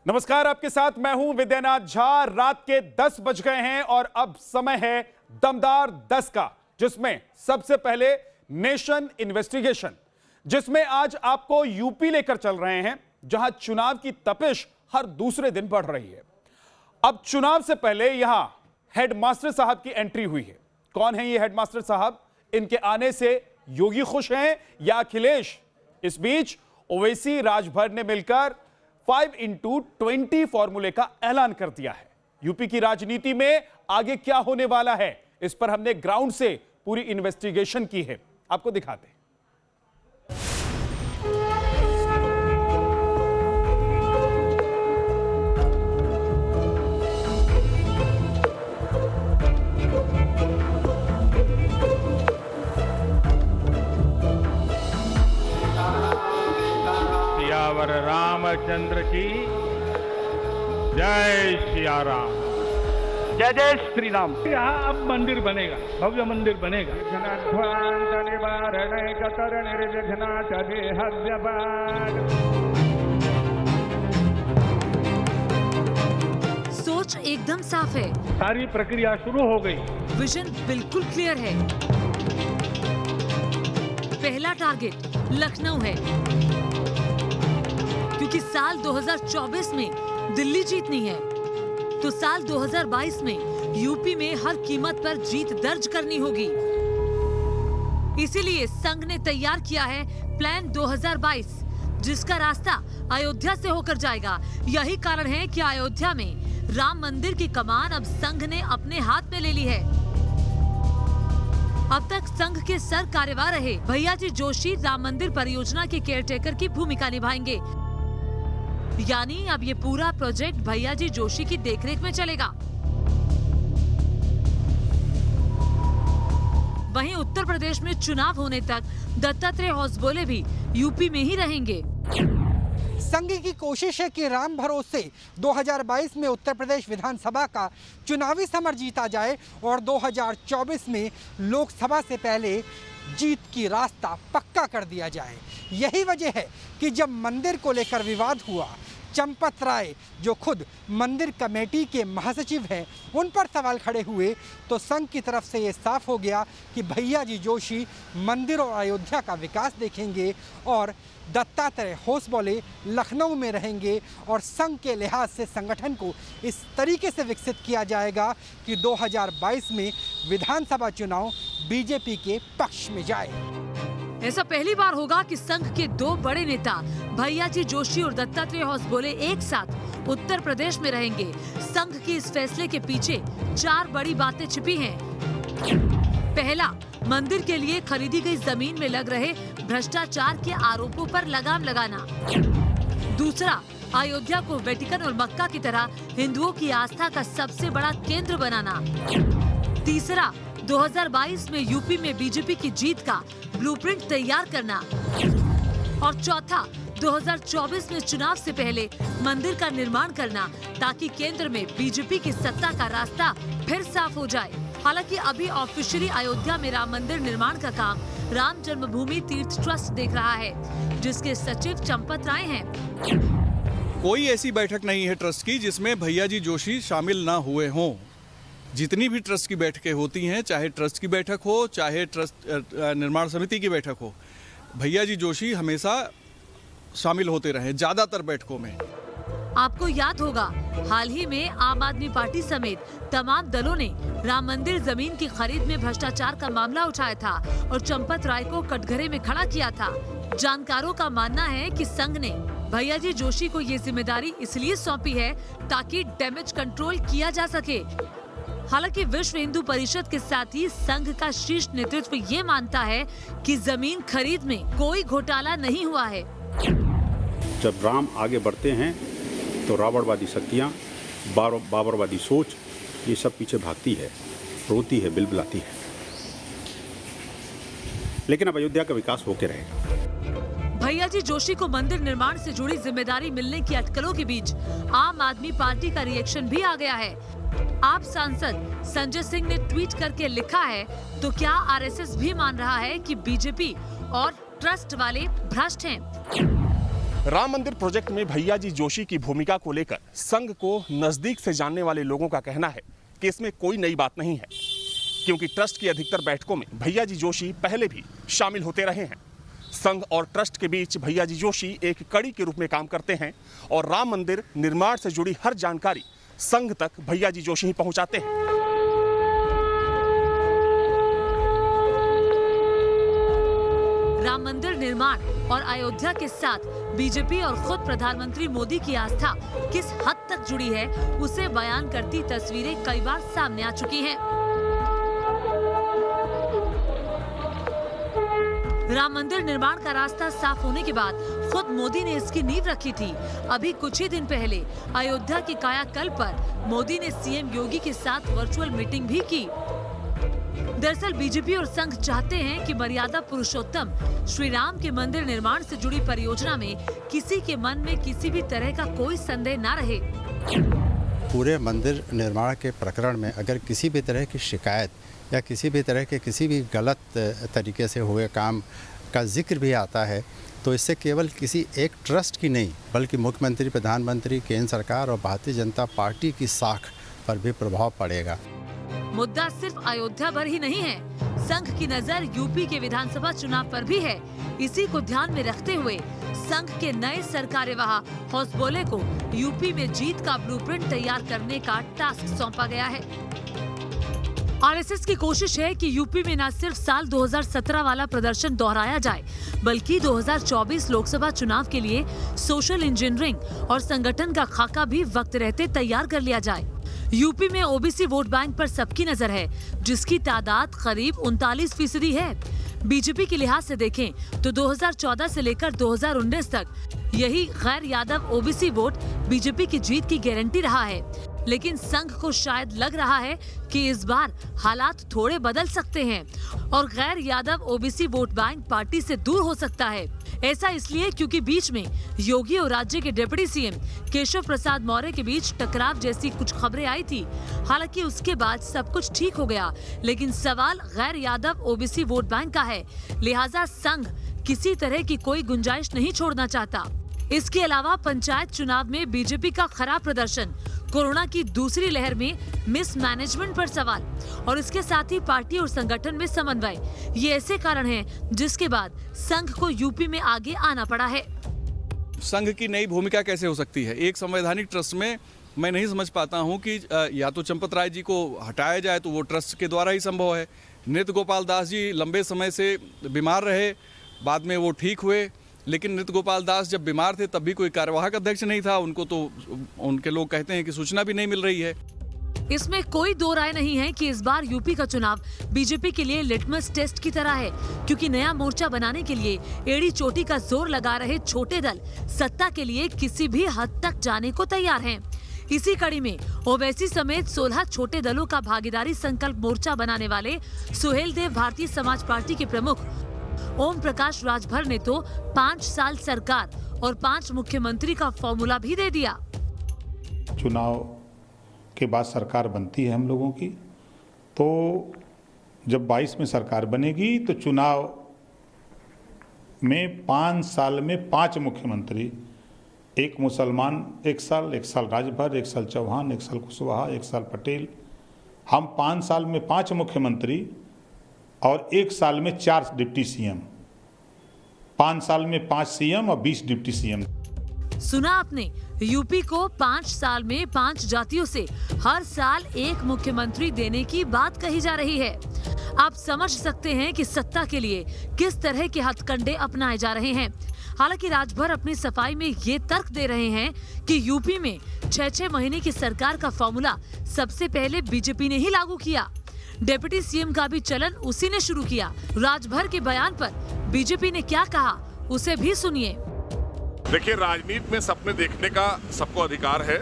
नमस्कार, आपके साथ मैं हूं विद्यानाथ झा। रात के 10 बज गए हैं और अब समय है दमदार 10 का, जिसमें सबसे पहले नेशन इन्वेस्टिगेशन, जिसमें आज आपको यूपी लेकर चल रहे हैं, जहां चुनाव की तपिश हर दूसरे दिन बढ़ रही है। अब चुनाव से पहले यहां हेडमास्टर साहब की एंट्री हुई है। कौन है ये हेडमास्टर साहब? इनके आने से योगी खुश हैं या अखिलेश? इस बीच ओवैसी राजभर ने मिलकर 5x20 फॉर्मूले का ऐलान कर दिया है। यूपी की राजनीति में आगे क्या होने वाला है, इस पर हमने ग्राउंड से पूरी इन्वेस्टिगेशन की है, आपको दिखाते हैं। सियावर रामचंद्र की जय सिया राम। जय जय श्री राम। यहाँ अब मंदिर बनेगा, भव्य मंदिर बनेगा। सोच एकदम साफ है, सारी प्रक्रिया शुरू हो गई। विजन बिल्कुल क्लियर है। पहला टारगेट लखनऊ है, क्योंकि साल 2024 में दिल्ली जीतनी है, तो साल 2022 में यूपी में हर कीमत पर जीत दर्ज करनी होगी। इसीलिए संघ ने तैयार किया है प्लान 2022, जिसका रास्ता अयोध्या से होकर जाएगा। यही कारण है कि अयोध्या में राम मंदिर की कमान अब संघ ने अपने हाथ में ले ली है। अब तक संघ के सर कार्यवाह रहे भैयाजी जोशी राम मंदिर परियोजना के केयरटेकर की भूमिका निभाएंगे, यानी अब ये पूरा प्रोजेक्ट भैयाजी जोशी की देखरेख में चलेगा। वहीं उत्तर प्रदेश में चुनाव होने तक दत्तात्रेय होसबोले भी यूपी में ही रहेंगे। संघ की कोशिश है कि राम भरोसे 2022 में उत्तर प्रदेश विधानसभा का चुनावी समर जीता जाए और 2024 में लोकसभा से पहले जीत की रास्ता पक्का कर दिया जाए। यही वजह है कि जब मंदिर को लेकर विवाद हुआ, चंपत राय जो खुद मंदिर कमेटी के महासचिव हैं, उन पर सवाल खड़े हुए, तो संघ की तरफ से ये साफ हो गया कि भैयाजी जोशी मंदिर और अयोध्या का विकास देखेंगे और दत्तात्रेय होसबोले लखनऊ में रहेंगे। और संघ के लिहाज से संगठन को इस तरीके से विकसित किया जाएगा कि 2022 में विधानसभा चुनाव बीजेपी के पक्ष में जाए। ऐसा पहली बार होगा कि संघ के दो बड़े नेता भैयाजी जोशी और दत्तात्रेय होसबोले एक साथ उत्तर प्रदेश में रहेंगे। संघ के इस फैसले के पीछे 4 बड़ी बातें छिपी हैं। पहला, मंदिर के लिए खरीदी गई जमीन में लग रहे भ्रष्टाचार के आरोपों पर लगाम लगाना। दूसरा, अयोध्या को वेटिकन और मक्का की तरह हिंदुओं की आस्था का सबसे बड़ा केंद्र बनाना। तीसरा, 2022 में यूपी में बीजेपी की जीत का ब्लूप्रिंट तैयार करना। और चौथा, 2024 में चुनाव से पहले मंदिर का निर्माण करना, ताकि केंद्र में बीजेपी की सत्ता का रास्ता फिर साफ हो जाए। हालांकि अभी ऑफिशियली अयोध्या में राम मंदिर निर्माण का काम राम जन्मभूमि तीर्थ ट्रस्ट देख रहा है, जिसके सचिव चंपत राय हैं। कोई ऐसी बैठक नहीं है ट्रस्ट की जिसमें भैयाजी जोशी शामिल ना हुए हों। जितनी भी ट्रस्ट की बैठकें होती हैं, चाहे ट्रस्ट की बैठक हो, चाहे ट्रस्ट निर्माण समिति की बैठक हो, भैयाजी जोशी हमेशा शामिल होते रहे ज्यादातर बैठकों में। आपको याद होगा, हाल ही में आम आदमी पार्टी समेत तमाम दलों ने राम मंदिर जमीन की खरीद में भ्रष्टाचार का मामला उठाया था और चंपत राय को कटघरे में खड़ा किया था। जानकारों का मानना है कि संघ ने भैयाजी जोशी को ये जिम्मेदारी इसलिए सौंपी है ताकि डैमेज कंट्रोल किया जा सके। हालांकि विश्व हिंदू परिषद के साथ ही संघ का शीर्ष नेतृत्व ये मानता है कि जमीन खरीद में कोई घोटाला नहीं हुआ है। जब राम आगे बढ़ते हैं तो रावणवादी शक्तियाँ, बाबरवादी सोच, ये सब पीछे भागती है, रोती है, बिलबिलाती है। लेकिन अब अयोध्या का विकास होके रहेगा। भैयाजी जोशी को मंदिर निर्माण से जुड़ी जिम्मेदारी मिलने की अटकलों के बीच आम आदमी पार्टी का रिएक्शन भी आ गया है। आप सांसद संजय सिंह ने ट्वीट करके लिखा है, तो क्या आरएसएस भी मान रहा है कि बीजेपी और ट्रस्ट वाले भ्रष्ट हैं? राम मंदिर प्रोजेक्ट में भैया जी जोशी की भूमिका को लेकर संघ को नजदीक से जानने वाले लोगों का कहना है कि इसमें कोई नई बात नहीं है, क्योंकि ट्रस्ट की अधिकतर बैठकों में भैया जी जोशी पहले भी शामिल होते रहे हैं। संघ और ट्रस्ट के बीच भैया जी जोशी एक कड़ी के रूप में काम करते हैं और राम मंदिर निर्माण से जुड़ी हर जानकारी संघ तक भैया जी जोशी ही पहुंचाते हैं। राम मंदिर निर्माण और अयोध्या के साथ बीजेपी और खुद प्रधानमंत्री मोदी की आस्था किस हद तक जुड़ी है, उसे बयान करती तस्वीरें कई बार सामने आ चुकी हैं। राम मंदिर निर्माण का रास्ता साफ होने के बाद खुद मोदी ने इसकी नींव रखी थी। अभी कुछ ही दिन पहले अयोध्या के कायाकल्प पर मोदी ने सीएम योगी के साथ वर्चुअल मीटिंग भी की। दरअसल बीजेपी और संघ चाहते हैं कि मर्यादा पुरुषोत्तम श्री राम के मंदिर निर्माण से जुड़ी परियोजना में किसी के मन में किसी भी तरह का कोई संदेह न रहे। पूरे मंदिर निर्माण के प्रकरण में अगर किसी भी तरह की शिकायत या किसी भी तरह के किसी भी गलत तरीके से हुए काम का जिक्र भी आता है, तो इससे केवल किसी एक ट्रस्ट की नहीं बल्कि मुख्यमंत्री, प्रधानमंत्री, केंद्र सरकार और भारतीय जनता पार्टी की साख पर भी प्रभाव पड़ेगा। मुद्दा सिर्फ अयोध्या पर ही नहीं है, संघ की नजर यूपी के विधानसभा चुनाव पर भी है। इसी को ध्यान में रखते हुए संघ के नए सरकार्यवाह हौसबोले को यूपी में जीत का ब्लूप्रिंट तैयार करने का टास्क सौंपा गया है। आरएसएस की कोशिश है कि यूपी में न सिर्फ साल 2017 वाला प्रदर्शन दोहराया जाए, बल्कि 2024 लोकसभा चुनाव के लिए सोशल इंजीनियरिंग और संगठन का खाका भी वक्त रहते तैयार कर लिया जाए। यूपी में ओबीसी वोट बैंक पर सबकी नजर है, जिसकी तादाद करीब 39% है। बीजेपी के लिहाज से देखें तो 2014 से लेकर 2019 तक यही गैर यादव ओबीसी वोट बीजेपी की जीत की गारंटी रहा है। लेकिन संघ को शायद लग रहा है कि इस बार हालात थोड़े बदल सकते हैं और गैर Yadav OBC vote bank party से दूर हो सकता है। ऐसा इसलिए क्योंकि बीच में योगी और राज्य के डिप्टी सीएम केशव प्रसाद मौर्य के बीच टकराव जैसी कुछ खबरें आई थी। हालांकि उसके बाद सब कुछ ठीक हो गया, लेकिन सवाल गैर यादव ओबीसी वोट बैंक का है, लिहाजा संघ किसी तरह की कोई गुंजाइश नहीं छोड़ना चाहता। इसके अलावा पंचायत चुनाव में बीजेपी का खराब प्रदर्शन, कोरोना की दूसरी लहर में मिसमैनेजमेंट पर सवाल और इसके साथ ही पार्टी और संगठन में समन्वय, ये ऐसे कारण हैं जिसके बाद संघ को यूपी में आगे आना पड़ा है। संघ की नई भूमिका कैसे हो सकती है? एक संवैधानिक ट्रस्ट में मैं नहीं समझ पाता हूं कि या तो चंपत राय जी को हटाया जाए तो वो ट्रस्ट के द्वारा ही संभव है। नृत्य गोपाल दास जी लंबे समय से बीमार रहे, बाद में वो ठीक हुए, लेकिन नृत्य गोपाल दास जब बीमार थे तब भी कोई कार्यवाहक अध्यक्ष नहीं था। उनको तो उनके लोग कहते हैं कि सूचना भी नहीं मिल रही है। इसमें कोई दो राय नहीं है कि इस बार यूपी का चुनाव बीजेपी के लिए लिटमस टेस्ट की तरह है, क्योंकि नया मोर्चा बनाने के लिए एड़ी चोटी का जोर लगा रहे छोटे दल सत्ता के लिए किसी भी हद तक जाने को तैयार हैं। इसी कड़ी में ओवैसी समेत 16 छोटे दलों का भागीदारी संकल्प मोर्चा बनाने वाले सुहेल देव भारतीय समाज पार्टी के प्रमुख ओम प्रकाश राजभर ने तो 5 साल सरकार और 5 मुख्यमंत्री का फॉर्मूला भी दे दिया। चुनाव के बाद सरकार बनती है हम लोगों की, तो जब 22 में सरकार बनेगी तो चुनाव में 5 साल में 5 मुख्यमंत्री, एक मुसलमान 1 साल, 1 साल राजभर, 1 साल चौहान, 1 साल कुशवाहा, 1 साल पटेल, हम 5 साल में 5 मुख्यमंत्री और 1 साल में 4 डिप्टी सीएम, 5 साल में 5 सीएम और 20 डिप्टी सीएम। सुना आपने, यूपी को 5 साल में 5 जातियों से हर साल 1 मुख्यमंत्री देने की बात कही जा रही है। आप समझ सकते हैं कि सत्ता के लिए किस तरह के हथकंडे अपनाए जा रहे हैं। हालांकि राजभर अपनी सफाई में ये तर्क दे रहे हैं कि यूपी में 6-6 महीने की सरकार का फॉर्मूला सबसे पहले बीजेपी ने ही लागू किया। डिप्टी सीएम का भी चलन उसी ने शुरू किया। राजभर के बयान पर बीजेपी ने क्या कहा, उसे भी सुनिए। देखिए, राजनीति में सपने देखने का सबको अधिकार है,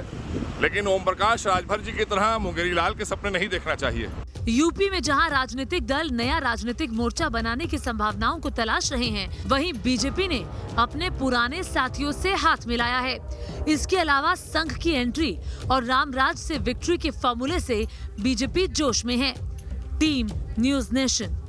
लेकिन ओम प्रकाश राजभर जी की तरह मुंगेरी लाल के सपने नहीं देखना चाहिए। यूपी में जहां राजनीतिक दल नया राजनीतिक मोर्चा बनाने की संभावनाओं को तलाश रहे हैं, वहीं बीजेपी ने अपने पुराने साथियों से हाथ मिलाया है। इसके अलावा संघ की एंट्री और रामराज से विक्ट्री के फॉर्मूले से बीजेपी जोश में है। Team news nation.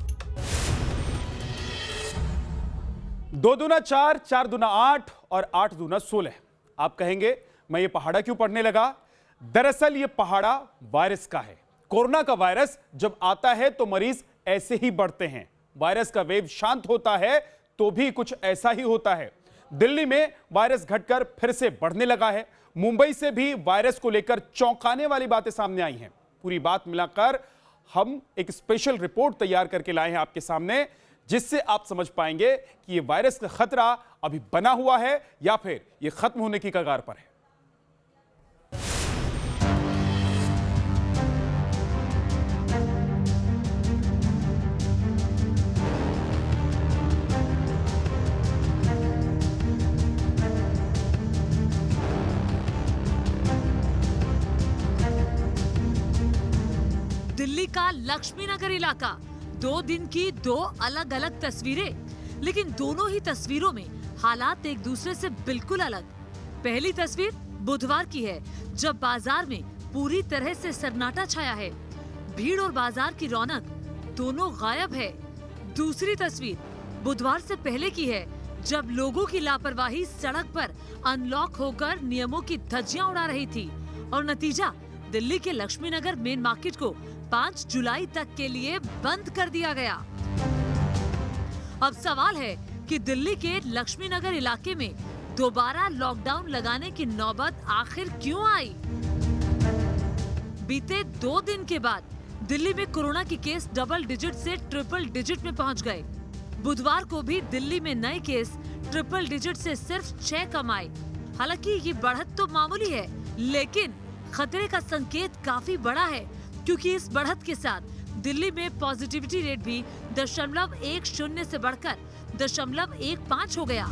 2 दूना 4, 4 दूना 8 और 8 दूना 16। आप कहेंगे मैं ये पहाड़ा क्यों पढ़ने लगा? दरअसल ये पहाड़ा वायरस का है। कोरोना का वायरस जब आता है तो मरीज ऐसे ही बढ़ते हैं। वायरस का वेव शांत होता है तो भी कुछ ऐसा ही होता है। दिल्ली में वायरस घटकर फिर से बढ़ने लगा है। मुंबई से भी वायरस को लेकर चौंकाने वाली बातें सामने आई हैं। पूरी बात मिलाकर हम एक स्पेशल रिपोर्ट तैयार करके लाए हैं आपके सामने, जिससे आप समझ पाएंगे कि ये वायरस का खतरा अभी बना हुआ है या फिर ये खत्म होने की कगार पर है। दिल्ली का लक्ष्मी नगर इलाका, 2 दिन की 2 अलग अलग तस्वीरें, लेकिन दोनों ही तस्वीरों में हालात एक दूसरे से बिल्कुल अलग। पहली तस्वीर बुधवार की है, जब बाजार में पूरी तरह से सन्नाटा छाया है। भीड़ और बाजार की रौनक दोनों गायब है। दूसरी तस्वीर बुधवार से पहले की है, जब लोगों की लापरवाही सड़क पर अनलॉक होकर नियमों की धज्जियां उड़ा रही थी और नतीजा दिल्ली के लक्ष्मी नगर मेन मार्केट को 5 जुलाई तक के लिए बंद कर दिया गया। अब सवाल है कि दिल्ली के लक्ष्मी नगर इलाके में दोबारा लॉकडाउन लगाने की नौबत आखिर क्यों आई? बीते 2 दिन के बाद दिल्ली में कोरोना के केस डबल डिजिट से ट्रिपल डिजिट में पहुंच गए। बुधवार को भी दिल्ली में नए केस ट्रिपल डिजिट से सिर्फ 6 कम आए। हालांकि ये बढ़त तो मामूली है, लेकिन खतरे का संकेत काफी बड़ा है, क्योंकि इस बढ़त के साथ दिल्ली में पॉजिटिविटी रेट भी 0.10 से बढ़कर 0.15 हो गया।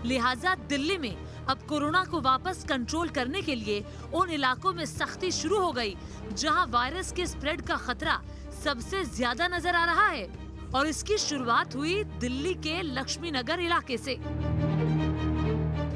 लिहाजा दिल्ली में अब कोरोना को वापस कंट्रोल करने के लिए उन इलाकों में सख्ती शुरू हो गई जहां वायरस के स्प्रेड का खतरा सबसे ज्यादा नजर आ रहा है, और इसकी शुरुआत हुई दिल्ली के लक्ष्मी नगर इलाके से।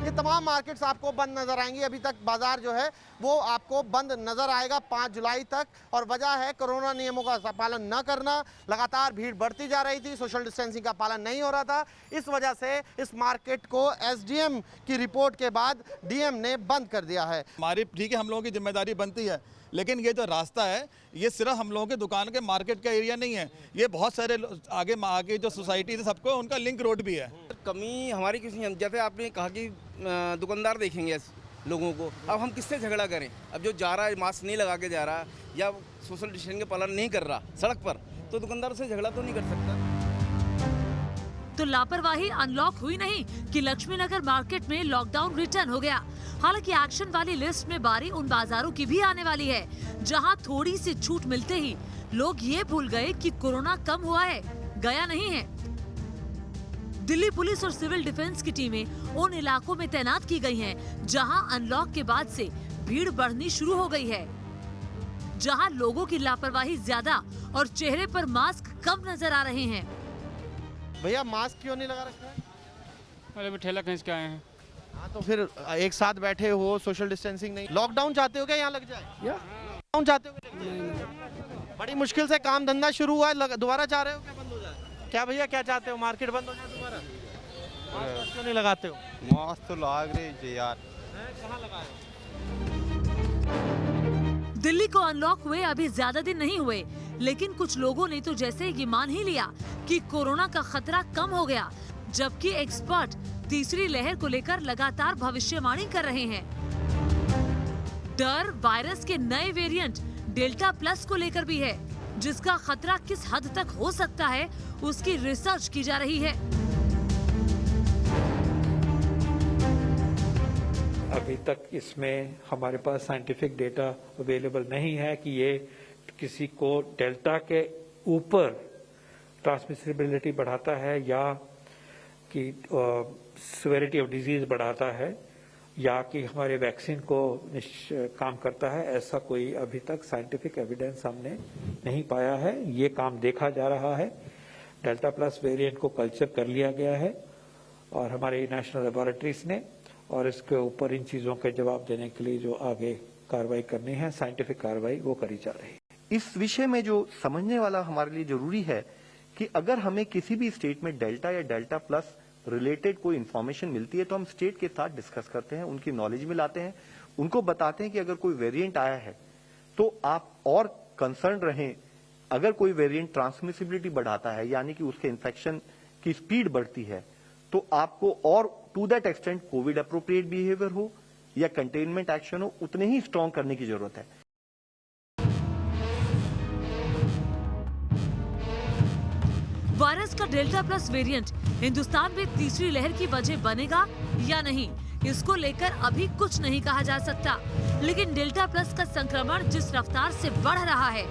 ये तमाम मार्केट्स आपको बंद नजर आएंगी। अभी तक बाजार जो है वो आपको बंद नजर आएगा 5 जुलाई तक, और वजह है कोरोना नियमों का पालन न करना। लगातार भीड़ बढ़ती जा रही थी, सोशल डिस्टेंसिंग का पालन नहीं हो रहा था। इस वजह से इस मार्केट को एसडीएम की रिपोर्ट के बाद डीएम ने बंद कर दिया है। हमारी ठीक है, हम लोगों की जिम्मेदारी बनती है, लेकिन ये जो रास्ता है ये सिर्फ हम लोगों के दुकान के मार्केट का एरिया नहीं है, ये बहुत सारे आगे जो सोसाइटी है सबको उनका लिंक रोड भी है। कमी हमारी किसी, जैसे आपने कहा कि दुकानदार देखेंगे लोगों को, अब हम किससे झगड़ा करें? अब जो जा रहा है मास्क नहीं लगा के जा रहा या सोशल डिस्टेंसिंग का पालन नहीं कर रहा सड़क पर, तो दुकानदार से झगड़ा तो नहीं कर सकता। तो लापरवाही अनलॉक हुई नहीं कि लक्ष्मी नगर मार्केट में लॉकडाउन रिटर्न हो गया। हालांकि एक्शन वाली लिस्ट में बारी उन बाजारों की भी आने वाली है जहां थोड़ी सी छूट मिलते ही लोग ये भूल गए कि कोरोना कम हुआ है, गया नहीं है। दिल्ली पुलिस और सिविल डिफेंस की टीमें उन इलाकों में तैनात की गई हैं जहां अनलॉक के बाद से भीड़ बढ़नी शुरू हो गई है, जहां लोगों की लापरवाही ज्यादा और चेहरे पर मास्क कम नजर आ रहे हैं। भैया मास्क क्यों नहीं लगा रखा है? अरे ठेला खींच के आए हैं। हाँ, तो फिर एक साथ बैठे हो, सोशल डिस्टेंसिंग नहीं, लॉकडाउन चाहते हो क्या यहाँ लग जाए? लॉकडाउन चाहते हो? बड़ी मुश्किल से काम धंधा शुरू हुआ है, दोबारा चाह रहे हो क्या बंद हो जाए? क्या भैया क्या चाहते हो, मार्केट बंद हो जाए दोबारा? मास्क क्यों नहीं लगाते हो? मास्क तो लग रही यार। कहाँ लगाए? दिल्ली को अनलॉक हुए अभी ज्यादा दिन नहीं हुए, लेकिन कुछ लोगों ने तो जैसे ये मान ही लिया कि कोरोना का खतरा कम हो गया, जबकि एक्सपर्ट तीसरी लहर को लेकर लगातार भविष्यवाणी कर रहे हैं। डर वायरस के नए वेरिएंट डेल्टा प्लस को लेकर भी है, जिसका खतरा किस हद तक हो सकता है उसकी रिसर्च की जा रही है। अभी तक इसमें हमारे पास साइंटिफिक डेटा अवेलेबल नहीं है कि ये किसी को डेल्टा के ऊपर ट्रांसमिसिबिलिटी बढ़ाता है या कि सिवियरिटी ऑफ डिजीज बढ़ाता है या कि हमारे वैक्सीन को काम करता है। ऐसा कोई अभी तक साइंटिफिक एविडेंस हमने नहीं पाया है। ये काम देखा जा रहा है। डेल्टा प्लस वेरिएंट को कल्चर कर लिया गया है और हमारे नेशनल लेबोरेटरीज ने, और इसके ऊपर इन चीजों के जवाब देने के लिए जो आगे कार्रवाई करनी है, साइंटिफिक कार्रवाई, वो करी जा रही है। इस विषय में जो समझने वाला हमारे लिए जरूरी है कि अगर हमें किसी भी स्टेट में डेल्टा या डेल्टा प्लस रिलेटेड कोई इंफॉर्मेशन मिलती है तो हम स्टेट के साथ डिस्कस करते हैं, उनकी नॉलेज में लाते हैं, उनको बताते हैं कि अगर कोई वेरिएंट आया है तो आप और कंसर्न रहें। अगर कोई वेरिएंट ट्रांसमिसिबिलिटी बढ़ाता है यानी कि उसके इन्फेक्शन की स्पीड बढ़ती है तो आपको और to that extent Covid appropriate behaviour हो या कंटेनमेंट एक्शन हो उतने ही स्ट्रांग करने की जरूरत है। वायरस का डेल्टा प्लस वेरिएंट हिंदुस्तान में तीसरी लहर की वजह बनेगा या नहीं, इसको लेकर अभी कुछ नहीं कहा जा सकता। लेकिन डेल्टा प्लस का संक्रमण जिस रफ्तार से बढ़ रहा है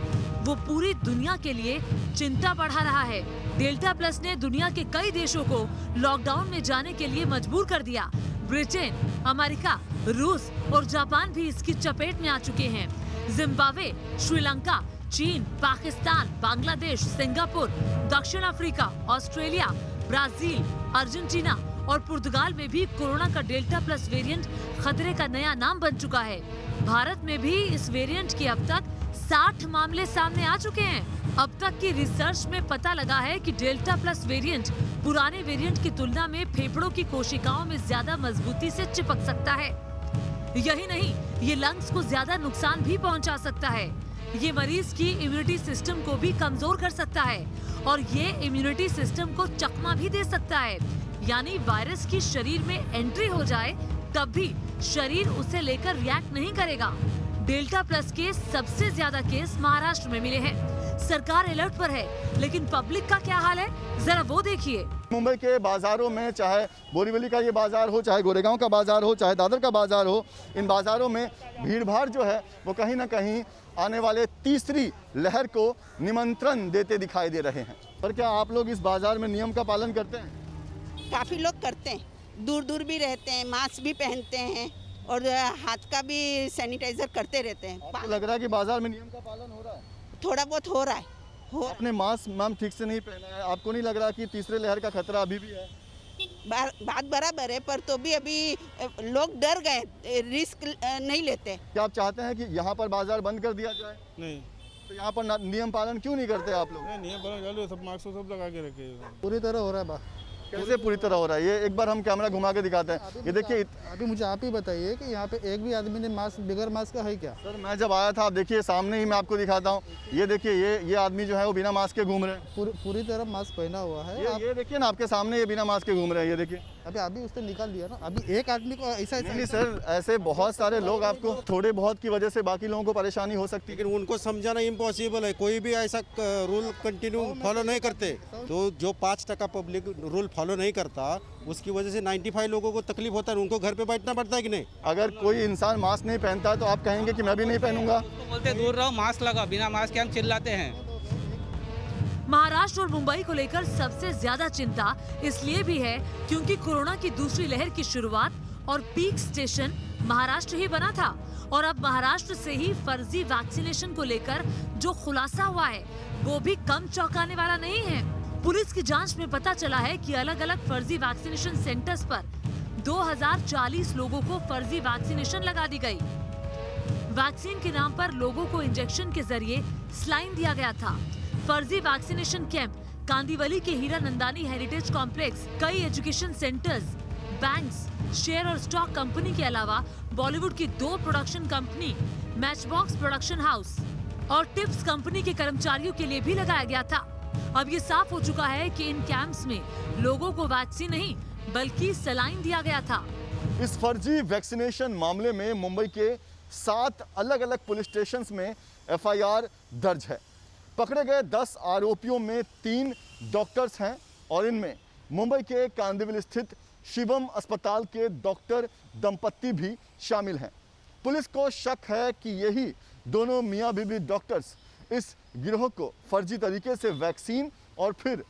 वो पूरी दुनिया के लिए चिंता बढ़ा रहा है। डेल्टा प्लस ने दुनिया के कई देशों को लॉकडाउन में जाने के लिए मजबूर कर दिया। ब्रिटेन, अमेरिका, रूस और जापान भी इसकी चपेट में आ चुके हैं। जिम्बाब्वे, श्रीलंका, चीन, पाकिस्तान, बांग्लादेश, सिंगापुर, दक्षिण अफ्रीका, ऑस्ट्रेलिया, ब्राजील, अर्जेंटीना और पुर्तगाल में भी कोरोना का डेल्टा प्लस वेरिएंट खतरे का नया नाम बन चुका है। भारत में भी इस वेरिएंट के अब तक 60 मामले सामने आ चुके हैं। अब तक की रिसर्च में पता लगा है कि डेल्टा प्लस वेरिएंट पुराने वेरिएंट की तुलना में फेफड़ों की कोशिकाओं में ज्यादा मजबूती से चिपक सकता है। यही नहीं, ये लंग्स को ज्यादा नुकसान भी पहुंचा सकता है। ये मरीज की इम्यूनिटी सिस्टम को भी कमजोर कर सकता है और ये इम्यूनिटी सिस्टम को चकमा भी दे सकता है। यानी वायरस की शरीर में एंट्री हो जाए तब भी शरीर उसे लेकर रिएक्ट नहीं करेगा। डेल्टा प्लस के सबसे ज्यादा केस महाराष्ट्र में मिले हैं। सरकार अलर्ट पर है, लेकिन पब्लिक का क्या हाल है, जरा वो देखिए। मुंबई के बाजारों में चाहे बोरीवली का ये बाजार हो, चाहे गोरेगांव का बाजार हो, चाहे दादर का बाजार हो, इन बाजारों में भीड़ भाड़ जो है वो कहीं ना कहीं आने वाले तीसरी लहर को निमंत्रण देते दिखाई दे रहे हैं। पर क्या आप लोग इस बाजार में नियम का पालन करते हैं? काफ़ी लोग करते हैं, दूर दूर भी रहते हैं, मास्क भी पहनते हैं और हाथ का भी सैनिटाइजर करते रहते हैं। आपको लग रहा है कि बाजार में नियम का पालन हो रहा है? थोड़ा बहुत हो रहा है। आपने मास्क मैम ठीक से नहीं पहना है, आपको नहीं लग रहा कि तीसरे लहर का खतरा अभी भी है? बात बराबर है, पर तो भी अभी लोग डर गए, रिस्क नहीं लेते। क्या आप चाहते हैं कि यहाँ पर बाजार बंद कर दिया जाए? नहीं। तो यहाँ पर नियम पालन क्यों नहीं करते आप लोग? नियम पालन चालू है, सब मास्क सब लगा के रखे। पूरी तरह हो रहा है। कैसे पूरी तरह हो रहा है? ये एक बार हम कैमरा घुमा के दिखाते हैं। ये देखिए, अभी मुझे आप ही बताइए कि यहाँ पे एक भी आदमी ने मास्क बगैर मास्क का है क्या? सर मैं जब आया था, आप देखिए सामने ही मैं आपको दिखाता हूँ, ये देखिए ये आदमी जो है वो बिना मास्क के घूम रहे हैं। पूरी तरह मास्क पहना हुआ है। ये देखिए ना, आपके सामने ये बिना मास्क के घूम रहे हैं। ये देखिए, अभी उसने निकाल दिया ना। अभी एक आदमी को ऐसा नहीं सर, ऐसे बहुत सारे लोग, आपको थोड़े बहुत की वजह से बाकी लोगों को परेशानी हो सकती है। लेकिन उनको समझाना इम्पॉसिबल है, कोई भी ऐसा रूल कंटिन्यू फॉलो नहीं करते। तो जो 5% पब्लिक रूल फॉलो नहीं करता उसकी वजह से 95 लोगों को तकलीफ होता है, उनको घर पे बैठना पड़ता है कि नहीं? अगर कोई इंसान मास्क नहीं पहनता है तो आप कहेंगे कि मैं भी नहीं पहनूंगा? तो बोलते दूर रहो, मास्क लगाओ, बिना मास्क के हम चिल्लाते हैं। महाराष्ट्र और मुंबई को लेकर सबसे ज्यादा चिंता इसलिए भी है क्योंकि कोरोना की दूसरी लहर की शुरुआत और पीक स्टेशन महाराष्ट्र ही बना था और अब महाराष्ट्र से ही फर्जी वैक्सीनेशन को लेकर जो खुलासा हुआ है वो भी कम चौंकाने वाला नहीं है। पुलिस की जांच में पता चला है कि अलग अलग फर्जी वैक्सीनेशन सेंटर्स पर 2040 लोगों को फर्जी वैक्सीनेशन लगा दी गई। वैक्सीन के नाम पर लोगों को इंजेक्शन के जरिए स्लाइन दिया गया था। फर्जी वैक्सीनेशन कैंप कांदीवली के हीरा नंदानी हेरिटेज कॉम्प्लेक्स, कई एजुकेशन सेंटर्स, बैंक्स, शेयर और स्टॉक कंपनी के अलावा बॉलीवुड की 2 production company, Matchbox production house और टिप्स कंपनी के कर्मचारियों के लिए भी लगाया गया था। अब ये साफ हो चुका है कि इन कैंप्स में लोगों को वैक्सीन नहीं बल्कि सलाइन दिया गया था। इस फर्जी वैक्सीनेशन मामले में मुंबई के 7 अलग अलग पुलिस स्टेशंस में एफआईआर दर्ज है। पकड़े गए 10 आरोपियों में 3 डॉक्टर्स हैं और इनमें मुंबई के कांदिवली स्थित शिवम अस्पताल के डॉक्टर दंपत्ति भी शामिल हैं। पुलिस को शक है कि यही दोनों मियां बीबी डॉक्टर्स इस गिरोह को फर्जी तरीके से वैक्सीन और फिर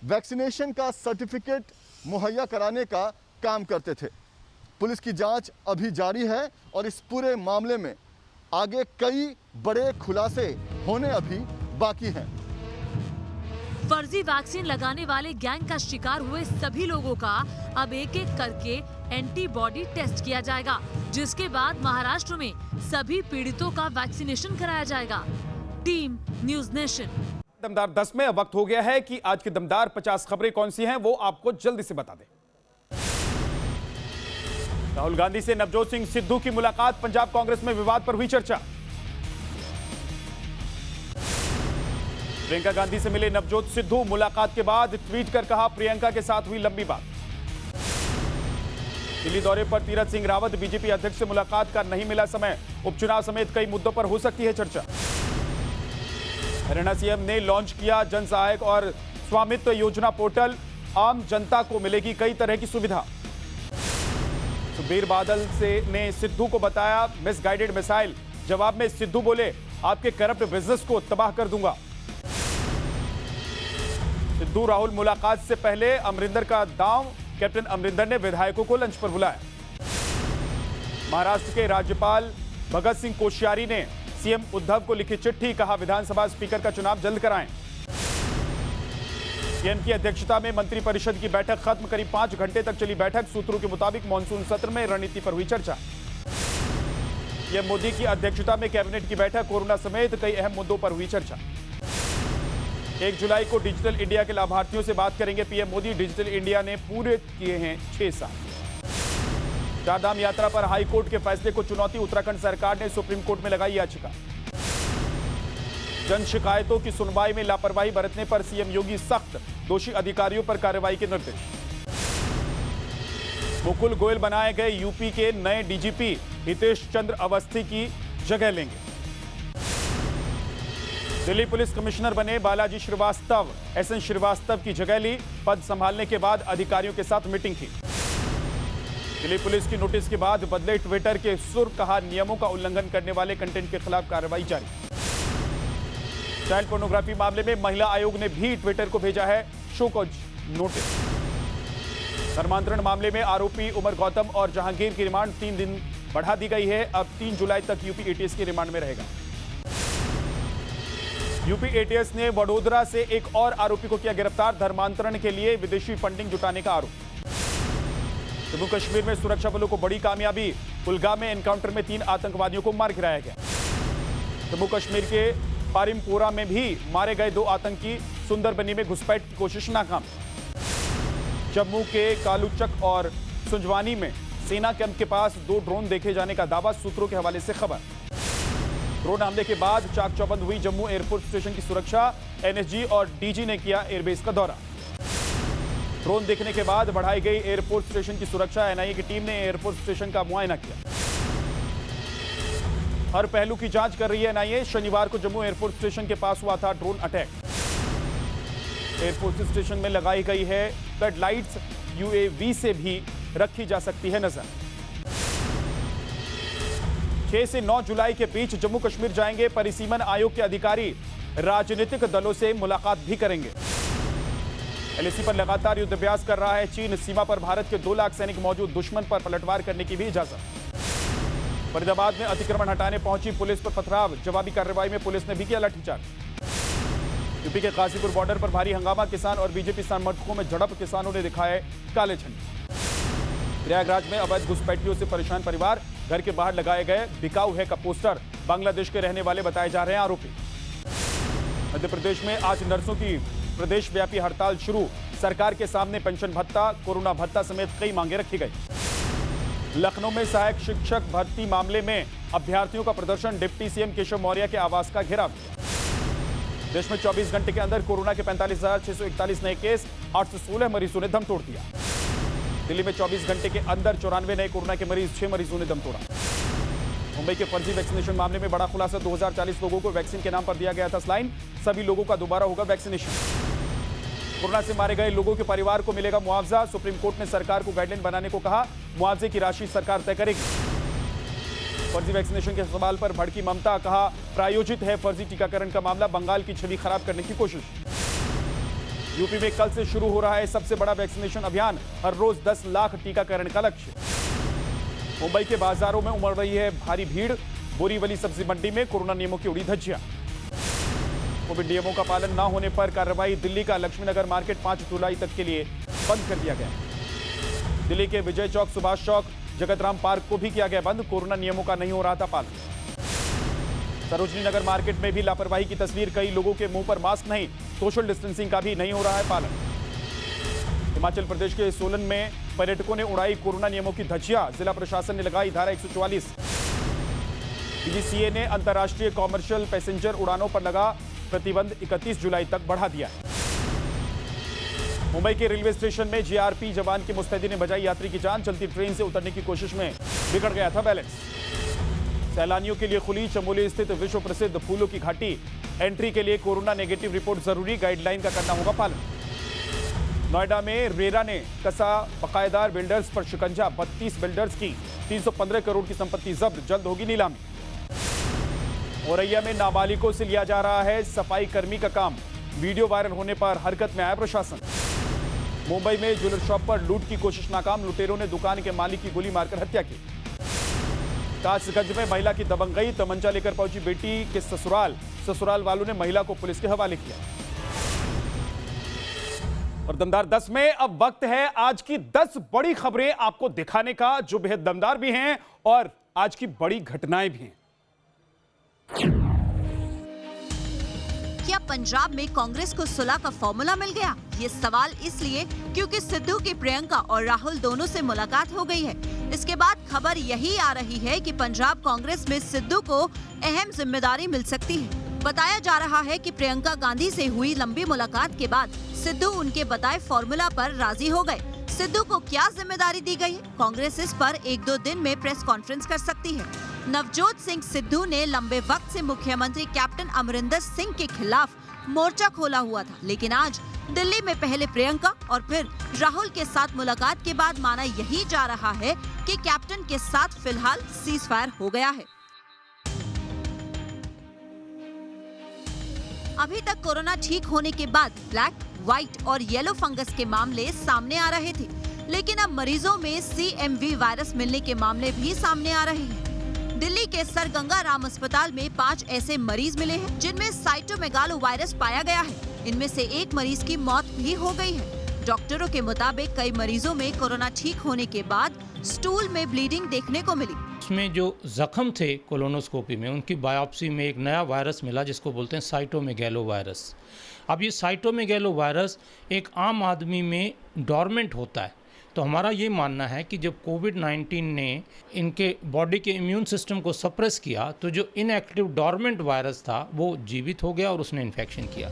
वैक्सीनेशन का सर्टिफिकेट मुहैया कराने का काम करते थे। पुलिस की जांच अभी जारी है और इस पूरे मामले में आगे कई बड़े खुलासे होने अभी बाकी हैं। फर्जी वैक्सीन लगाने वाले गैंग का शिकार हुए सभी लोगों का अब एक एक करके एंटीबॉडी टेस्ट किया जाएगा, जिसके बाद महाराष्ट्र में सभी पीड़ितों का वैक्सीनेशन कराया जाएगा। Team news nation. दमदार 10 में अब वक्त हो गया है कि आज की दमदार 50 खबरें कौन सी हैं वो आपको जल्दी से बता दें। राहुल गांधी से नवजोत सिंह सिद्धू की मुलाकात, पंजाब कांग्रेस में विवाद पर हुई चर्चा। प्रियंका गांधी से मिले नवजोत सिद्धू, मुलाकात के बाद ट्वीट कर कहा प्रियंका के साथ हुई लंबी बात। दिल्ली दौरे पर तीरथ सिंह रावत, बीजेपी अध्यक्ष से मुलाकात का नहीं मिला समय, उपचुनाव समेत कई मुद्दों पर हो सकती है चर्चा। हरियाणा सीएम ने लॉन्च किया जन सहायक और स्वामित्व योजना पोर्टल, आम जनता को मिलेगी कई तरह की सुविधा। सुखबीर बादल ने सिद्धू को बताया मिसगाइडेड मिसाइल, जवाब में सिद्धू बोले आपके करप्ट बिजनेस को तबाह कर दूंगा। सिद्धू राहुल मुलाकात से पहले अमरिंदर का दांव, कैप्टन अमरिंदर ने विधायकों को लंच पर बुलाया। महाराष्ट्र के राज्यपाल भगत सिंह कोश्यारी ने सीएम उद्धव को लिखी चिट्ठी, कहा विधानसभा स्पीकर का चुनाव जल्द कराएं। सीएम की अध्यक्षता में मंत्रिपरिषद की बैठक खत्म, करीब 5 घंटे तक चली बैठक, सूत्रों के मुताबिक मानसून सत्र में रणनीति पर हुई चर्चा। पीएम मोदी की अध्यक्षता में कैबिनेट की बैठक, कोरोना समेत कई अहम मुद्दों पर हुई चर्चा। 1 जुलाई को डिजिटल इंडिया के लाभार्थियों से बात करेंगे पीएम मोदी, डिजिटल इंडिया ने पूरे किए हैं 6 साल। चारधाम यात्रा पर हाई कोर्ट के फैसले को चुनौती, उत्तराखंड सरकार ने सुप्रीम कोर्ट में लगाई याचिका। जन शिकायतों की सुनवाई में लापरवाही बरतने पर सीएम योगी सख्त, दोषी अधिकारियों पर कार्रवाई के निर्देश। मुकुल गोयल बनाए गए यूपी के नए डीजीपी, हितेश चंद्र अवस्थी की जगह लेंगे। दिल्ली पुलिस कमिश्नर बने बालाजी श्रीवास्तव, एसएन श्रीवास्तव की जगह ली, पद संभालने के बाद अधिकारियों के साथ मीटिंग की। दिल्ली पुलिस की नोटिस के बाद बदले ट्विटर के सुर, कहा नियमों का उल्लंघन करने वाले कंटेंट के खिलाफ कार्रवाई जारी। चाइल्ड पोर्नोग्राफी मामले में महिला आयोग ने भी ट्विटर को भेजा है शो कॉज नोटिस। धर्मांतरण मामले में आरोपी उमर गौतम और जहांगीर की रिमांड 3 दिन बढ़ा दी गई है, अब 3 जुलाई तक यूपी एटीएस की रिमांड में रहेगा। यूपी एटीएस ने वडोदरा से एक और आरोपी को किया गिरफ्तार, धर्मांतरण के लिए विदेशी फंडिंग जुटाने का आरोप। जम्मू कश्मीर में सुरक्षा बलों को बड़ी कामयाबी, कुलगाम में एनकाउंटर में 3 आतंकवादियों को मार गिराया गया। जम्मू कश्मीर के पारिमपोरा में भी मारे गए 2 आतंकी, सुंदरबनी में घुसपैठ की कोशिश नाकाम। जम्मू के कालूचक और सुंजवानी में सेना कैंप के पास 2 ड्रोन देखे जाने का दावा, सूत्रों के हवाले से खबर। ड्रोन हमले के बाद चाक चौबंद हुई जम्मू एयरफोर्स स्टेशन की सुरक्षा, एनएसजी और डीजी ने किया एयरबेस का दौरा। ड्रोन देखने के बाद बढ़ाई गई एयरफोर्स स्टेशन की सुरक्षा, एनआईए की टीम ने एयरफोर्स स्टेशन का मुआयना किया। हर पहलू की जांच कर रही है एनआईए। शनिवार को जम्मू एयरफोर्स स्टेशन के पास हुआ था ड्रोन अटैक। एयरफोर्स स्टेशन में लगाई गई है फ्लड लाइट्स, यूएवी से भी रखी जा सकती है नजर। 6 से 9 जुलाई के बीच जम्मू कश्मीर जाएंगे परिसीमन आयोग के अधिकारी, राजनीतिक दलों से मुलाकात भी करेंगे। एलएसी पर लगातार युद्धाभ्यास कर रहा है चीन, सीमा पर भारत के 2 लाख सैनिक मौजूद, दुश्मन पर पलटवार करने की भी इजाजत। फरीदाबाद में अतिक्रमण हटाने पहुंची पुलिस पर पथराव, जवाबी कार्रवाई में पुलिस ने भी किया लाठीचार्ज। यूपी के काजीपुर बॉर्डर पर भारी हंगामा, किसान और बीजेपी समर्थकों में झड़प, किसानों ने दिखाए काले झंडे। प्रयागराज में अवैध घुसपैठियों से परेशान परिवार, घर के बाहर लगाए गए बिकाऊ है का पोस्टर, बांग्लादेश के रहने वाले बताए जा रहे हैं आरोपी। मध्य प्रदेश में आज नर्सों की प्रदेश व्यापी हड़ताल शुरू, सरकार के सामने पेंशन भत्ता, कोरोना भत्ता समेत कई मांगे रखी गई। लखनऊ में सहायक शिक्षक भर्ती मामले में अभ्यर्थियों का प्रदर्शन, डिप्टी सीएम केशव मौर्य के आवास का घेराव किया। देश में 24 घंटे के अंदर कोरोना के 45,641 नए केस, 816 मरीजों ने दम तोड़ दिया। दिल्ली में 24 घंटे के अंदर 94 नए कोरोना के मरीज, 6 मरीजों ने दम तोड़ा। मुंबई के फर्जी वैक्सीनेशन मामले में बड़ा खुलासा, 2040 लोगों को वैक्सीन के नाम पर दिया गया था स्लाइन, सभी लोगों का दोबारा होगा वैक्सीनेशन। कोरोना से मारे गए लोगों के परिवार को मिलेगा मुआवजा, सुप्रीम कोर्ट ने सरकार को गाइडलाइन बनाने को कहा, मुआवजे की राशि सरकार तय करेगी। फर्जी वैक्सीनेशन के सवाल पर भड़की ममता, कहा प्रायोजित है फर्जी टीकाकरण का मामला, बंगाल की छवि खराब करने की कोशिश। यूपी में कल से शुरू हो रहा है सबसे बड़ा वैक्सीनेशन अभियान, हर रोज 10 लाख टीकाकरण का लक्ष्य। मुंबई के बाजारों में उमड़ रही है भारी भीड़, बोरीवली सब्जी मंडी में कोरोना नियमों की उड़ी धज्जियां। कोविड नियमों का पालन न होने पर कार्रवाई, दिल्ली का लक्ष्मीनगर मार्केट 5 जुलाई तक के लिए बंद कर दिया गया। दिल्ली के विजय चौक, सुभाष चौक, जगतराम पार्क को भी किया गया बंद, कोरोना नियमों का नहीं हो रहा था पालन। सरोजनी नगर मार्केट में भी लापरवाही की तस्वीर। कई लोगों के मुंह पर मास्क नहीं, सोशल डिस्टेंसिंग का भी नहीं हो रहा है पालन। हिमाचल प्रदेश के सोलन में पर्यटकों ने उड़ाई कोरोना नियमों की धज्जियां। जिला प्रशासन ने लगाई धारा 144। डीजीसीए ने अंतर्राष्ट्रीय कॉमर्शियल पैसेंजर उड़ानों पर लगा प्रतिबंध 31 जुलाई तक बढ़ा दिया है। मुंबई के रेलवे स्टेशन में जीआरपी जवान की मुस्तैदी ने बचाई यात्री की जान। चलती ट्रेन से उतरने की कोशिश में बिगड़ गया था बैलेंस। सैलानियों के लिए खुली चमोली स्थित विश्व प्रसिद्ध फूलों की घाटी। एंट्री के लिए कोरोना नेगेटिव रिपोर्ट जरूरी, गाइडलाइन का करना होगा पालन। नोएडा में रेरा ने कसा बकायेदार बिल्डर्स पर शिकंजा। 32 बिल्डर्स की 315 करोड़ की संपत्ति जब्त, जल्द होगी नीलामी। औरैया में नाबालिगों से लिया जा रहा है सफाई कर्मी का काम। वीडियो वायरल होने पर हरकत में आया प्रशासन। मुंबई में ज्वेलर शॉप पर लूट की कोशिश नाकाम। लुटेरों ने दुकान के मालिक की गोली मारकर हत्या की। कासगंज में महिला की दबंगई। तमंचा लेकर पहुंची बेटी के ससुराल वालों ने महिला को पुलिस के हवाले किया। और दमदार 10 में अब वक्त है आज की 10 बड़ी खबरें आपको दिखाने का, जो बेहद दमदार भी हैं और आज की बड़ी घटनाएं भी हैं। क्या पंजाब में कांग्रेस को सुलह का फॉर्मूला मिल गया? ये सवाल इसलिए क्योंकि सिद्धू की प्रियंका और राहुल दोनों से मुलाकात हो गई है। इसके बाद खबर यही आ रही है कि पंजाब कांग्रेस में सिद्धू को अहम जिम्मेदारी मिल सकती है। बताया जा रहा है कि प्रियंका गांधी से हुई लंबी मुलाकात के बाद सिद्धू उनके बताए फॉर्मूला पर राजी हो गए। सिद्धू को क्या जिम्मेदारी दी गई है? कांग्रेस इस पर 1-2 दिन में प्रेस कॉन्फ्रेंस कर सकती है। नवजोत सिंह सिद्धू ने लंबे वक्त से मुख्यमंत्री कैप्टन अमरिंदर सिंह के खिलाफ मोर्चा खोला हुआ था, लेकिन आज दिल्ली में पहले प्रियंका और फिर राहुल के साथ मुलाकात के बाद माना यही जा रहा है कि कैप्टन के साथ फिलहाल सीज फायर हो गया है। अभी तक कोरोना ठीक होने के बाद ब्लैक, व्हाइट और येलो फंगस के मामले सामने आ रहे थे, लेकिन अब मरीजों में CMV वायरस मिलने के मामले भी सामने आ रहे हैं। दिल्ली के सर गंगा राम अस्पताल में 5 ऐसे मरीज मिले हैं जिनमें साइटोमेगालो वायरस पाया गया है। इनमें से एक मरीज की मौत भी हो गई है। डॉक्टरों के मुताबिक कई मरीजों में कोरोना ठीक होने के बाद स्टूल में ब्लीडिंग देखने को मिली। उसमें जो जख्म थे कोलोनोस्कोपी में, उनकी बायोप्सी में एक नया वायरस मिला जिसको बोलते हैं साइटोमेगालो वायरस। अब ये साइटोमेगालो वायरस एक आम आदमी में डॉर्मेंट होता है, तो हमारा ये मानना है कि जब कोविड-19 ने इनके बॉडी के इम्यून सिस्टम को सप्रेस किया, तो जो इनएक्टिव डॉर्मेंट वायरस था वो जीवित हो गया और उसने इन्फेक्शन किया।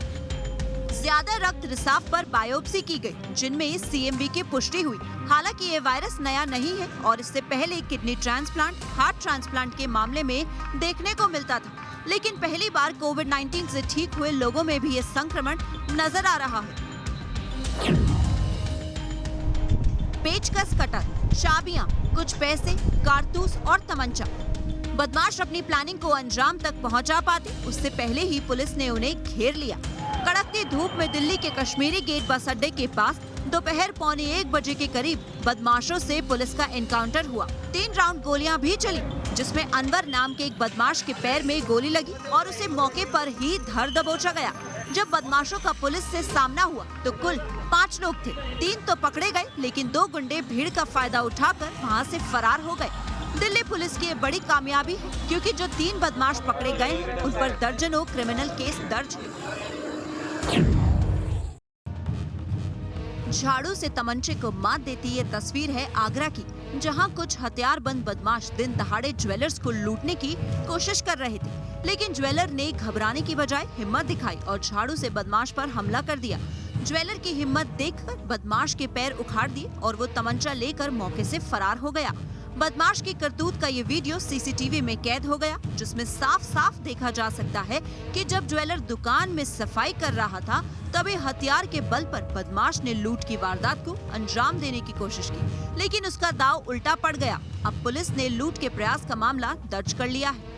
ज्यादा रक्त रिसाव पर बायोप्सी की गई, जिनमें CMV की पुष्टि हुई। हालांकि ये वायरस नया नहीं है और इससे पहले किडनी ट्रांसप्लांट, हार्ट ट्रांसप्लांट के मामले में देखने को मिलता था, लेकिन पहली बार कोविड-19 से ठीक हुए लोगों में भी ये संक्रमण नजर आ रहा है। पेचकस, कटर, चाबियां, कुछ पैसे, कारतूस और तमंचा। बदमाश अपनी प्लानिंग को अंजाम तक पहुंचा पाते, उससे पहले ही पुलिस ने उन्हें घेर लिया। कड़कती धूप में दिल्ली के कश्मीरी गेट बस अड्डे के पास दोपहर 1:15 बजे के करीब बदमाशों से पुलिस का एनकाउंटर हुआ। 3 राउंड गोलियां भी चली, जिसमें अनवर नाम के एक बदमाश के पैर में गोली लगी और उसे मौके पर ही धर दबोचा गया। जब बदमाशों का पुलिस से सामना हुआ तो कुल 5 लोग थे। 3 तो पकड़े गए, लेकिन 2 गुंडे भीड़ का फायदा उठाकर वहां से फरार हो गए। दिल्ली पुलिस की ये बड़ी कामयाबी है, क्योंकि जो 3 बदमाश पकड़े गए हैं उन पर दर्जनों क्रिमिनल केस दर्ज है। झाड़ू से तमंचे को मात देती ये तस्वीर है आगरा की, जहां कुछ हथियारबंद बदमाश दिन दहाड़े ज्वेलर्स को लूटने की कोशिश कर रहे थे, लेकिन ज्वेलर ने घबराने की बजाय हिम्मत दिखाई और झाड़ू से बदमाश पर हमला कर दिया। ज्वेलर की हिम्मत देखकर बदमाश के पैर उखाड़ दिए और वो तमंचा लेकर मौके से फरार हो गया। बदमाश की करतूत का ये वीडियो CCTV में कैद हो गया, जिसमें साफ साफ देखा जा सकता है कि जब ज्वेलर दुकान में सफाई कर रहा था, तभी हथियार के बल पर बदमाश ने लूट की वारदात को अंजाम देने की कोशिश की, लेकिन उसका दांव उल्टा पड़ गया। अब पुलिस ने लूट के प्रयास का मामला दर्ज कर लिया है।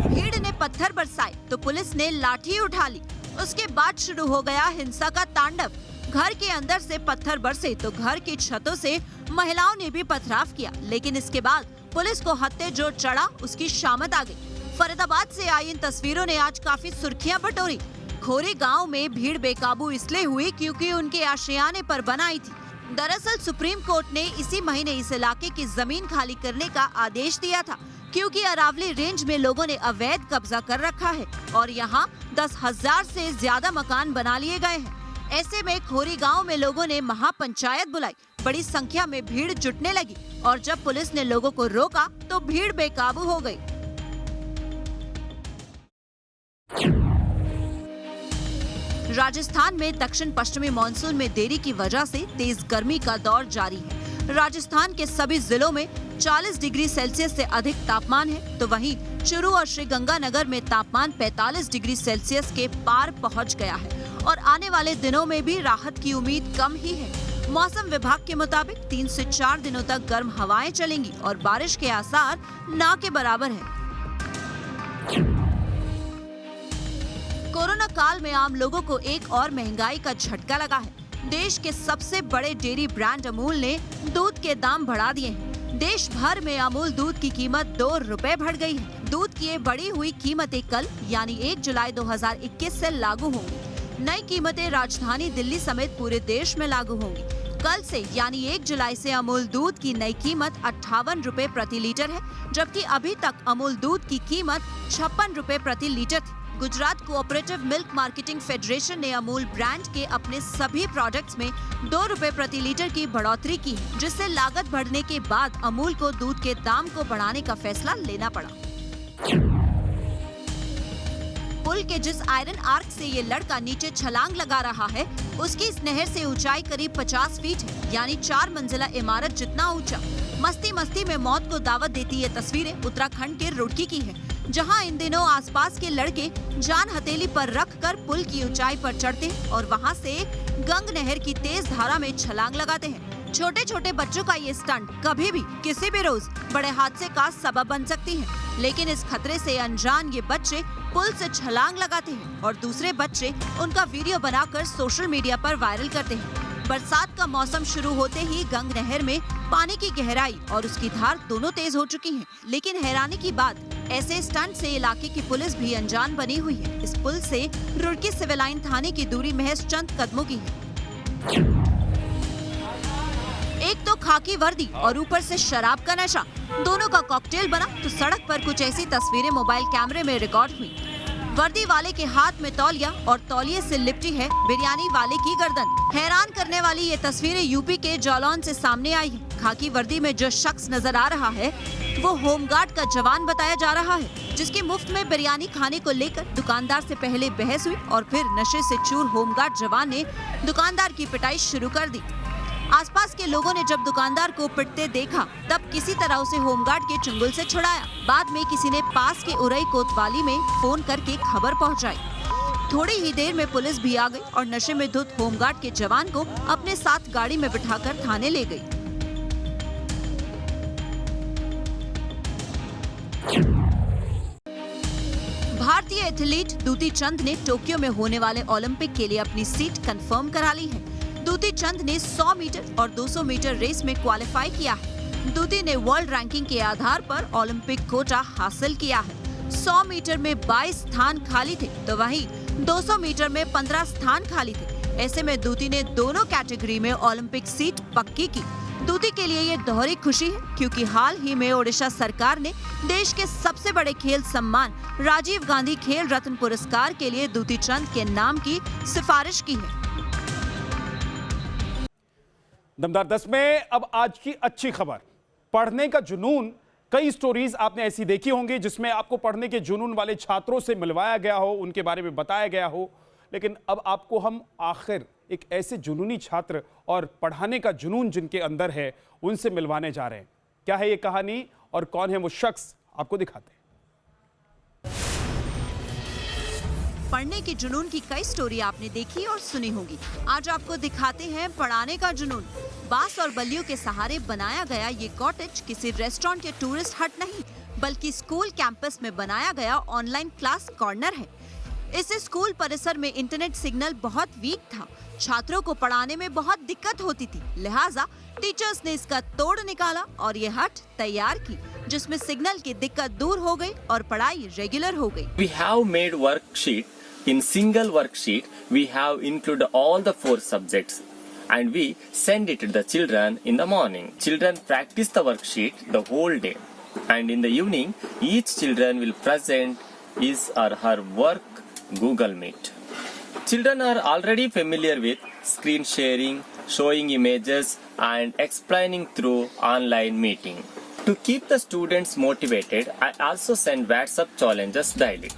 भीड़ ने पत्थर बरसाए तो पुलिस ने लाठी उठा ली। उसके बाद शुरू हो गया हिंसा का तांडव। घर के अंदर से पत्थर बरसे तो घर की छतों से महिलाओं ने भी पथराव किया, लेकिन इसके बाद पुलिस को हत्थे जो चढ़ा उसकी शामत आ गई। फरीदाबाद से आई इन तस्वीरों ने आज काफी सुर्खियां बटोरी। खोरी गांव में भीड़ बेकाबू इसलिए हुई क्योंकि उनके आशियाने पर बनाई थी। दरअसल सुप्रीम कोर्ट ने इसी महीने इस इलाके की जमीन खाली करने का आदेश दिया था, क्योंकि अरावली रेंज में लोगों ने अवैध कब्जा कर रखा है और यहाँ 10,000 से ज्यादा मकान बना लिए गए हैं। ऐसे में खोरी गांव में लोगों ने महापंचायत बुलाई, बड़ी संख्या में भीड़ जुटने लगी और जब पुलिस ने लोगों को रोका तो भीड़ बेकाबू हो गई। राजस्थान में दक्षिण पश्चिमी मानसून में देरी की वजह से तेज गर्मी का दौर जारी है। राजस्थान के सभी जिलों में 40 डिग्री सेल्सियस से अधिक तापमान है, तो वहीं चुरू और श्रीगंगानगर में तापमान 45 डिग्री सेल्सियस के पार पहुंच गया है और आने वाले दिनों में भी राहत की उम्मीद कम ही है। मौसम विभाग के मुताबिक 3 से 4 दिनों तक गर्म हवाएं चलेंगी और बारिश के आसार ना के बराबर है। कोरोना काल में आम लोगों को एक और महंगाई का झटका लगा है। देश के सबसे बड़े डेयरी ब्रांड अमूल ने दूध के दाम बढ़ा दिए हैं। देश भर में अमूल दूध की कीमत 2 रुपए बढ़ गई है। दूध की ये बढ़ी हुई कीमतें कल यानी 1 जुलाई 2021 से लागू होंगी। नई कीमतें राजधानी दिल्ली समेत पूरे देश में लागू होंगी। कल से यानी 1 जुलाई से अमूल दूध की नई कीमत 58 रुपए प्रति लीटर है, जबकि अभी तक अमूल दूध की कीमत 56 रुपए प्रति लीटर थी। Gujarat cooperative milk marketing federation ने अमूल ब्रांड के अपने सभी प्रोडक्ट्स में 2 रुपए प्रति लीटर की बढ़ोतरी की, जिससे लागत बढ़ने के बाद अमूल को दूध के दाम को बढ़ाने का फैसला लेना पड़ा। पुल के जिस आयरन आर्क से ये लड़का नीचे छलांग लगा रहा है, उसकी इस नहर से ऊंचाई करीब 50 फीट है, यानी 4 मंजिला इमारत जितना ऊंचा। मस्ती मस्ती में मौत को दावत देती ये तस्वीरें उत्तराखंड के रुड़की की है, जहां इन दिनों आसपास के लड़के जान हथेली पर रखकर पुल की ऊंचाई पर चढ़ते हैं और वहां से गंग नहर की तेज धारा में छलांग लगाते हैं। छोटे छोटे बच्चों का ये स्टंट कभी भी किसी भी रोज बड़े हादसे का सबब बन सकती है, लेकिन इस खतरे से अनजान ये बच्चे पुल से छलांग लगाते हैं और दूसरे बच्चे उनका वीडियो बनाकर सोशल मीडिया पर वायरल करते हैं। बरसात का मौसम शुरू होते ही गंग नहर में पानी की गहराई और उसकी धार दोनों तेज हो चुकी हैं। लेकिन हैरानी की बात, ऐसे स्टंट से इलाके की पुलिस भी अनजान बनी हुई है। इस पुल से रुड़की सिविल लाइन थाने की दूरी महज चंद कदमों की है। एक तो खाकी वर्दी और ऊपर से शराब का नशा, दोनों का कॉकटेल बना तो सड़क पर कुछ ऐसी तस्वीरें मोबाइल कैमरे में रिकॉर्ड हुई। वर्दी वाले के हाथ में तौलिया और तौलिए से लिपटी है बिरयानी वाले की गर्दन। हैरान करने वाली ये तस्वीरें यूपी के जालौन से सामने आई है। खाकी वर्दी में जो शख्स नजर आ रहा है वो होमगार्ड का जवान बताया जा रहा है, जिसकी मुफ्त में बिरयानी खाने को लेकर दुकानदार से पहले बहस हुई और फिर नशे से चूर होमगार्ड जवान ने दुकानदार की पिटाई शुरू कर दी। आसपास के लोगों ने जब दुकानदार को पिटते देखा तब किसी तरह उसे होमगार्ड के चुंगल से छुड़ाया। बाद में किसी ने पास के उरई कोतवाली में फोन करके खबर पहुंचाई। थोड़ी ही देर में पुलिस भी आ गई और नशे में धुत होमगार्ड के जवान को अपने साथ गाड़ी में बिठाकर थाने ले गई। भारतीय एथलीट दूती चंद ने टोक्यो में होने वाले ओलंपिक के लिए अपनी सीट कंफर्म करा ली है। दूती चंद ने 100 मीटर और 200 मीटर रेस में क्वालिफाई किया है। दूती ने वर्ल्ड रैंकिंग के आधार पर ओलंपिक कोटा हासिल किया है। 100 मीटर में 22 स्थान खाली थे, तो वहीं 200 मीटर में 15 स्थान खाली थे। ऐसे में दूती ने दोनों कैटेगरी में ओलंपिक सीट पक्की की। दूती के लिए ये दोहरी खुशी है, क्योंकि हाल ही में ओडिशा सरकार ने देश के सबसे बड़े खेल सम्मान राजीव गांधी खेल रत्न पुरस्कार के लिए दूती चंद के नाम की सिफारिश की है। दमदार 10 में अब आज की अच्छी खबर, पढ़ने का जुनून। कई स्टोरीज आपने ऐसी देखी होंगी जिसमें आपको पढ़ने के जुनून वाले छात्रों से मिलवाया गया हो, उनके बारे में बताया गया हो, लेकिन अब आपको हम आखिर एक ऐसे जुनूनी छात्र और पढ़ाने का जुनून जिनके अंदर है उनसे मिलवाने जा रहे हैं। क्या है ये कहानी और कौन है वो शख्स, आपको दिखाते हैं। पढ़ने के जुनून की कई स्टोरी आपने देखी और सुनी होगी। आज आपको दिखाते हैं पढ़ाने का जुनून। बांस और बल्लियों के सहारे बनाया गया ये कॉटेज किसी रेस्टोरेंट या टूरिस्ट हट नहीं, बल्कि स्कूल कैंपस में बनाया गया ऑनलाइन क्लास कॉर्नर है। इस स्कूल परिसर में इंटरनेट सिग्नल बहुत वीक था, छात्रों को पढ़ाने में बहुत दिक्कत होती थी, लिहाजा टीचर्स ने इसका तोड़ निकाला और ये हट तैयार की, जिसमें सिग्नल की दिक्कत दूर हो गई और पढ़ाई रेगुलर हो गई। We have made worksheet. In single worksheet, we have included all the 4 subjects. and we send it to the children in the morning. Children practice the worksheet the whole day, and in the evening each children will present his or her work Google Meet. Children are already familiar with screen sharing, showing images and explaining through online meeting. To keep the students motivated, I also send WhatsApp challenges daily.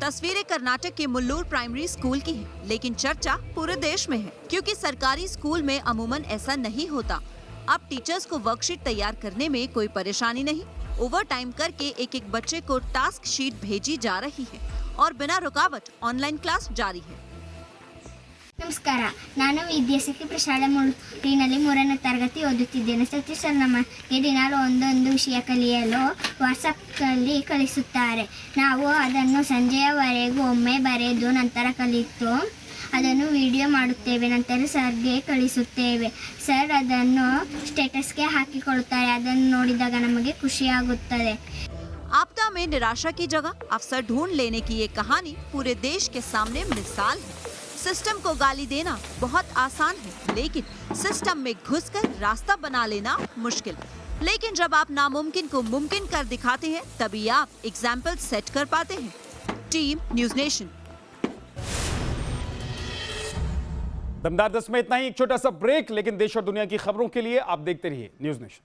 तस्वीरें कर्नाटक के मुल्लूर primary school की हैं, लेकिन चर्चा पूरे देश में है क्योंकि सरकारी स्कूल में अमूमन ऐसा नहीं होता। अब टीचर्स को वर्कशीट तैयार करने में कोई परेशानी नहीं। ओवर टाइम करके एक एक बच्चे को टास्क शीट भेजी जा रही है और बिना रुकावट ऑनलाइन क्लास जारी है। ನಮಸ್ಕಾರ, ನಾನು ವಿದ್ಯಾಸಖಿ ಪ್ರಶಾಲೆ ಮುಳುಟಿನಲ್ಲಿ 3ನೇ ತರಗತಿ ಓದುತ್ತಿದ್ದೇನೆ. ಸತೀಶ್ ಸರ್ ನಮಗೆ ದಿನಾಲು ಒಂದೊಂದು ವಿಷಯ ಕಲಿಯಲು ವಾಟ್ಸಪ್ಪಲ್ಲಿ ಕಳಿಸುತ್ತಾರೆ. ನಾವು ಅದನ್ನು ಸಂಜೆಯವರೆಗೂ ಒಮ್ಮೆ ಬರೆದು ನಂತರ ಕಲಿತು ಅದನ್ನು ವಿಡಿಯೋ ಮಾಡುತ್ತೇವೆ. ನಂತರ ಸರ್ಗೆ ಕಳಿಸುತ್ತೇವೆ. ಸರ್ ಅದನ್ನು ಸ್ಟೇಟಸ್ಗೆ ಹಾಕಿಕೊಳ್ಳುತ್ತಾರೆ. ಅದನ್ನು ನೋಡಿದಾಗ ನಮಗೆ ಖುಷಿಯಾಗುತ್ತದೆ. आपदा में निराशा की जगह अवसर ढूंढ लेने की ये कहानी पूरे देश के सामने मिसाल है। सिस्टम को गाली देना बहुत आसान है, लेकिन सिस्टम में घुसकर रास्ता बना लेना मुश्किल। लेकिन जब आप नामुमकिन को मुमकिन कर दिखाते हैं, तभी आप एग्जाम्पल सेट कर पाते हैं। Team news nation. दमदार 10 में इतना ही। एक छोटा सा ब्रेक, लेकिन देश और दुनिया की खबरों के लिए आप देखते रहिए न्यूज़ नेशन।